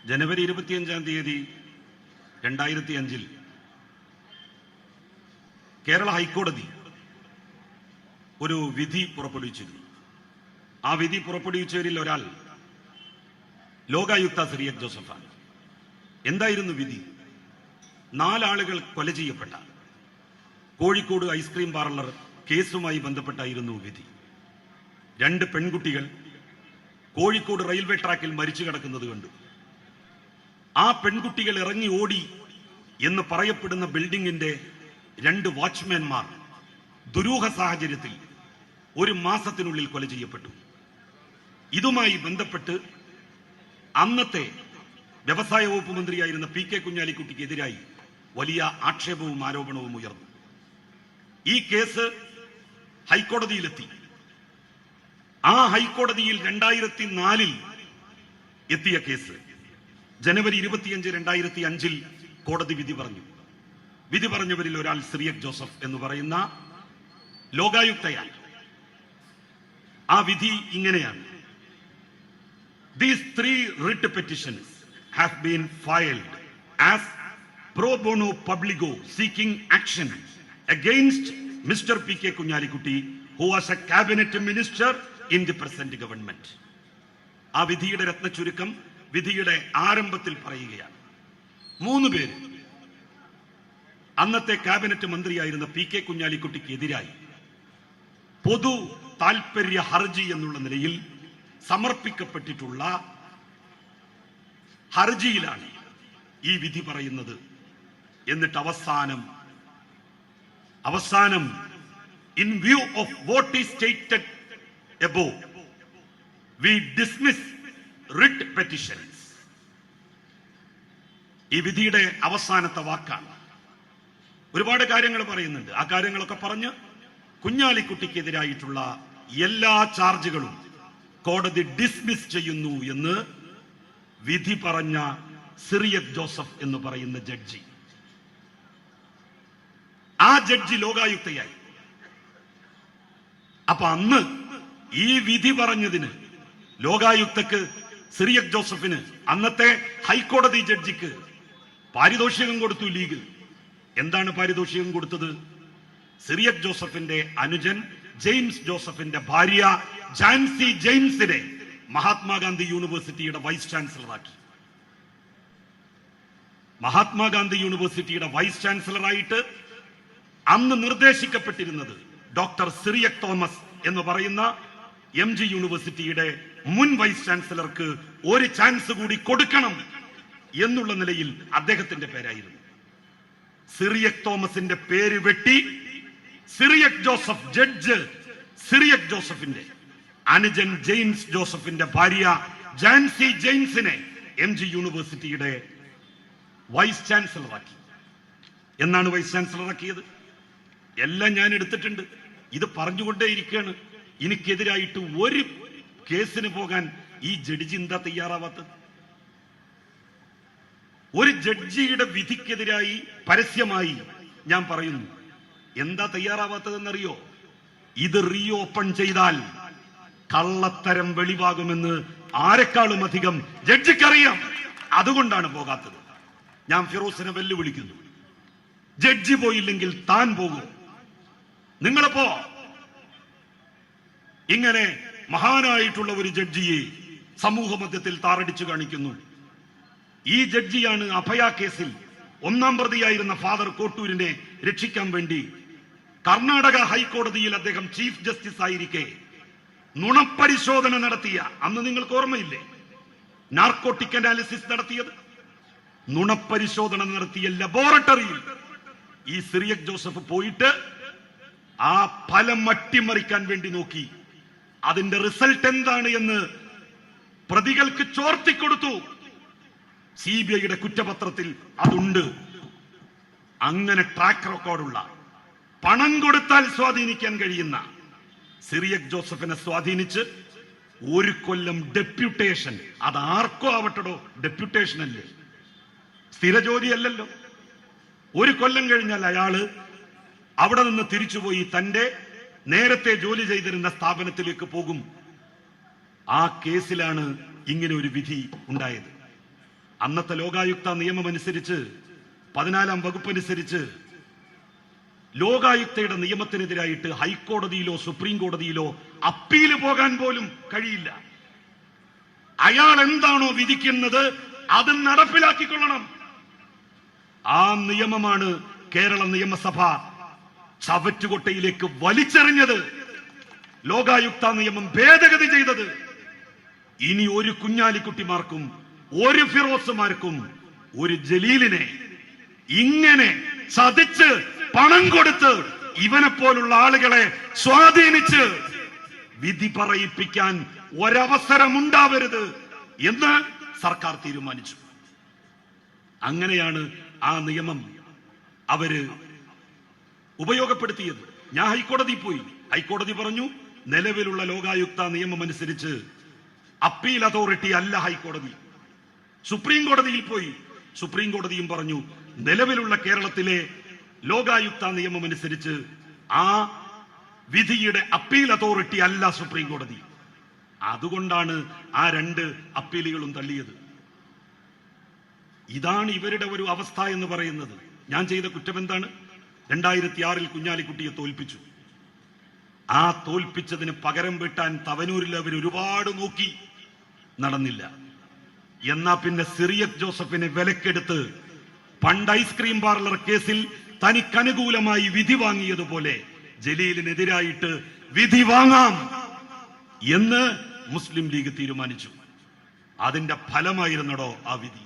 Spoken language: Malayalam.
ജനുവരി 25 2005 കേരള ഹൈക്കോടതി ഒരു വിധി പുറപ്പെടുവിച്ചിരുന്നു. ആ വിധി പുറപ്പെടുവിച്ചവരിൽ ഒരാൾ ലോകായുക്ത സിറിയക് ജോസഫാണ്. എന്തായിരുന്നു വിധി? 4 ആളുകൾ കൊല ചെയ്യപ്പെട്ട കോഴിക്കോട് ഐസ്ക്രീം പാർലർ കേസുമായി ബന്ധപ്പെട്ടായിരുന്നു വിധി. 2 പെൺകുട്ടികൾ കോഴിക്കോട് റെയിൽവേ ട്രാക്കിൽ മരിച്ചു കിടക്കുന്നത് കണ്ടു. ആ പെൺകുട്ടികൾ ഇറങ്ങി ഓടി എന്ന് പറയപ്പെടുന്ന ബിൽഡിംഗിന്റെ 2 വാച്ച്മാൻമാർ ദുരൂഹ സാഹചര്യത്തിൽ 1 മാസത്തിനുള്ളിൽ കൊല ചെയ്യപ്പെട്ടു. ഇതുമായി ബന്ധപ്പെട്ട് അന്നത്തെ വ്യവസായ വകുപ്പ് മന്ത്രിയായിരുന്ന PK കുഞ്ഞാലിക്കുട്ടിക്കെതിരായി വലിയ ആക്ഷേപവും ആരോപണവും ഉയർന്നു. ഈ കേസ് ഹൈക്കോടതിയിലെത്തി. ആ ഹൈക്കോടതിയിൽ 2004 എത്തിയ കേസ് ജനുവരി 25, 2005 കോടതി വിധി പറഞ്ഞു. വിധി പറഞ്ഞവരിൽ ഒരാൾ സിറിയക് ജോസഫ് എന്ന് പറയുന്ന ലോകായുക്തയാൽ. ആ വിധി ഇങ്ങനെയാണ്: These 3 writ petitions have been filed as pro bono publico seeking action against Mr. PK Kunhalikutty, who was a cabinet minister in the present government. ആ വിധിയുടെ രത്നചുരുക്കം വിധിയുടെ ആരംഭത്തിൽ പറയുകയാണ്. 3 പേര് അന്നത്തെ കാബിനറ്റ് മന്ത്രിയായിരുന്ന PK കുഞ്ഞാലിക്കുട്ടിക്കെതിരായി പൊതു താൽപര്യ ഹർജി എന്നുള്ള നിലയിൽ സമർപ്പിക്കപ്പെട്ടിട്ടുള്ള ഹർജിയിലാണ് ഈ വിധി പറയുന്നത്. എന്നിട്ട് അവസാനം in view of what is stated above, we dismiss writ petitions. ഈ വിധിയുടെ അവസാനത്തെ വാക്കാണ്. ഒരുപാട് കാര്യങ്ങൾ പറയുന്നുണ്ട്. ആ കാര്യങ്ങളൊക്കെ പറഞ്ഞ് കുഞ്ഞാലിക്കുട്ടിക്കെതിരായിട്ടുള്ള എല്ലാ ചാർജുകളും കോടതി ഡിസ്മിസ് ചെയ്യുന്നു എന്ന് വിധി പറഞ്ഞ സിറിയക് ജോസഫ് എന്ന് പറയുന്ന ജഡ്ജി. ആ ജഡ്ജി ലോകായുക്തയായി. അപ്പൊ അന്ന് ഈ വിധി പറഞ്ഞതിന് ലോകായുക്തക്ക്, സിറിയക് ജോസഫിന്, അന്നത്തെ ഹൈക്കോടതി ജഡ്ജിക്ക് പാരിതോഷികം കൊടുത്തു ലീഗ്. എന്താണ് പാരിതോഷികം കൊടുത്തത്? സിറിയക് ജോസഫിന്റെ അനുജൻ ജെയിംസ് ജോസഫിന്റെ ഭാര്യ ജാൻസി ജെയിംസിനെ മഹാത്മാഗാന്ധി യൂണിവേഴ്സിറ്റിയുടെ വൈസ് ചാൻസലറാക്കി. മഹാത്മാഗാന്ധി യൂണിവേഴ്സിറ്റിയുടെ വൈസ് ചാൻസലറായിട്ട് അന്ന് നിർദ്ദേശിക്കപ്പെട്ടിരുന്നത് ഡോക്ടർ സിറിയക് തോമസ് എന്ന് പറയുന്ന MG യൂണിവേഴ്സിറ്റിയുടെ മുൻ വൈസ് ചാൻസലർക്ക് ഒരു ചാൻസ് കൂടി കൊടുക്കണം എന്നുള്ള നിലയിൽ അദ്ദേഹത്തിന്റെ പേരായിരുന്നു. സിറിയക് തോമസിന്റെ പേര് വെട്ടി സിറിയക് ജോസഫ്, ജഡ്ജ് സിറിയക് ജോസഫിന്റെ അനുജൻ ജെയിംസ് ജോസഫിന്റെ ഭാര്യ ജാൻസി ജെയിംസിനെ MG യൂണിവേഴ്സിറ്റിയുടെ വൈസ് ചാൻസലറാക്കി. എന്നാണ് വൈസ് ചാൻസലറാക്കിയത്? എല്ലാം ഞാൻ എടുത്തിട്ടുണ്ട്. ഇത് പറഞ്ഞുകൊണ്ടേയിരിക്കുകയാണ്. എനിക്കെതിരായിട്ട് ഒരു കേസിന് പോകാൻ ഈ ജഡ്ജി എന്താ തയ്യാറാവാത്തത്? ഒരു ജഡ്ജിയുടെ വിധിക്കെതിരായി പരസ്യമായി ഞാൻ പറയുന്നു, എന്താ തയ്യാറാവാത്തതെന്നറിയോ? ഇത് റീ ഓപ്പൺ ചെയ്താൽ കള്ളത്തരം വെളിവാകുമെന്ന് ആരെക്കാളും അധികം ജഡ്ജിക്കറിയാം. അതുകൊണ്ടാണ് പോകാത്തത്. ഞാൻ ഫിറോസിനെ വെല്ലുവിളിക്കുന്നു, ജഡ്ജി പോയില്ലെങ്കിൽ താൻ പോകും. നിങ്ങളിപ്പോ ഇങ്ങനെ മഹാനായിട്ടുള്ള ഒരു ജഡ്ജിയെ സമൂഹ മധ്യത്തിൽ താറടിച്ചു കാണിക്കുന്നു. ഈ ജഡ്ജിയാണ് അഭയ കേസിൽ 1-ാം പ്രതിയായിരുന്ന ഫാദർ കോട്ടൂരിനെ രക്ഷിക്കാൻ വേണ്ടി കർണാടക ഹൈക്കോടതിയിൽ അദ്ദേഹം ചീഫ് ജസ്റ്റിസ് ആയിരിക്കെ നുണപരിശോധന നടത്തിയ, അന്ന് നിങ്ങൾക്ക് ഓർമ്മയില്ലേ, നാർക്കോട്ടിക് അനാലിസിസ് നടത്തിയത്? നുണപരിശോധന നടത്തിയ ലബോറട്ടറിയിൽ ഈ സിറിയക് ജോസഫ് പോയിട്ട് ആ ഫലം അട്ടിമറിക്കാൻ വേണ്ടി നോക്കി. അതിന്റെ റിസൾട്ട് എന്താണ് എന്ന് പ്രതികൾക്ക് ചോർത്തിക്കൊടുത്തു. CBIയുടെ കുറ്റപത്രത്തിൽ അതുണ്ട്. അങ്ങനെ ട്രാക്ക് റെക്കോർഡുള്ള, പണം കൊടുത്താൽ സ്വാധീനിക്കാൻ കഴിയുന്ന സിറിയക് ജോസഫിനെ സ്വാധീനിച്ച് 1 കൊല്ലം ഡെപ്യൂട്ടേഷൻ. അത് ആർക്കോ ആവട്ടടോ, ഡെപ്യൂട്ടേഷൻ അല്ലേ, സ്ഥിരജോലിയല്ലല്ലോ. 1 കൊല്ലം കഴിഞ്ഞാൽ അയാള് അവിടെ നിന്ന് തിരിച്ചുപോയി തന്റെ നേരത്തെ ജോലി ചെയ്തിരുന്ന സ്ഥാപനത്തിലേക്ക് പോകും. ആ കേസിലാണ് ഇങ്ങനെ ഒരു വിധി ഉണ്ടായത്. അന്നത്തെ ലോകായുക്ത നിയമമനുസരിച്ച് 14-ാം വകുപ്പനുസരിച്ച് ലോകായുക്തയുടെ നിയമത്തിനെതിരായിട്ട് ഹൈക്കോടതിയിലോ സുപ്രീം കോടതിയിലോ അപ്പീല് പോകാൻ പോലും കഴിയില്ല. അയാൾ എന്താണോ വിധിക്കുന്നത് അത് നടപ്പിലാക്കിക്കൊള്ളണം. ആ നിയമമാണ് കേരള നിയമസഭ ചവറ്റുകൊട്ടയിലേക്ക് വലിച്ചെറിഞ്ഞത്, ലോകായുക്ത നിയമം ഭേദഗതി ചെയ്തത്. ഇനി ഒരു കുഞ്ഞാലിക്കുട്ടിമാർക്കും ഒരു ഫിറോസുമാർക്കും ഒരു ജലീലിനെ ഇങ്ങനെ ചതിച്ച് പണം കൊടുത്ത് ഇവനെ പോലുള്ള ആളുകളെ സ്വാധീനിച്ച് വിധി പറയിപ്പിക്കാൻ ഒരവസരം ഉണ്ടാവരുത് എന്ന് സർക്കാർ തീരുമാനിച്ചു. അങ്ങനെയാണ് ആ നിയമം അവര് ഉപയോഗപ്പെടുത്തിയത്. ഞാൻ ഹൈക്കോടതി പോയി. ഹൈക്കോടതി പറഞ്ഞു നിലവിലുള്ള ലോകായുക്ത നിയമം അനുസരിച്ച് അപ്പീൽ അതോറിറ്റി അല്ല ഹൈക്കോടതി. സുപ്രീം കോടതിയിൽ പോയി. സുപ്രീം കോടതിയും പറഞ്ഞു നിലവിലുള്ള കേരളത്തിലെ ലോകായുക്ത നിയമം അനുസരിച്ച് ആ വിധിയുടെ അപ്പീൽ അതോറിറ്റി അല്ല സുപ്രീം കോടതി. അതുകൊണ്ടാണ് ആ 2 അപ്പീലുകളും തള്ളിയത്. ഇതാണ് ഇവരുടെ ഒരു അവസ്ഥ എന്ന് പറയുന്നത്. ഞാൻ ചെയ്ത കുറ്റം എന്താണ്? 2006 കുഞ്ഞാലിക്കുട്ടിയെ തോൽപ്പിച്ചു. ആ തോൽപ്പിച്ചതിന് പകരം വീട്ടാൻ തവനൂരിൽ അവർ ഒരുപാട് നോക്കി, നടന്നില്ല. എന്നാ പിന്നെ സിറിയക് ജോസഫിനെ വിലക്കെടുത്ത് പണ്ട് ഐസ്ക്രീം പാർലർ കേസിൽ തനിക്കനുകൂലമായി വിധി വാങ്ങിയതുപോലെ ജലീലിനെതിരായിട്ട് വിധി വാങ്ങാം എന്ന് മുസ്ലിം ലീഗ് തീരുമാനിച്ചു. അതിന്റെ ഫലമായിരുന്നടോ ആ വിധി.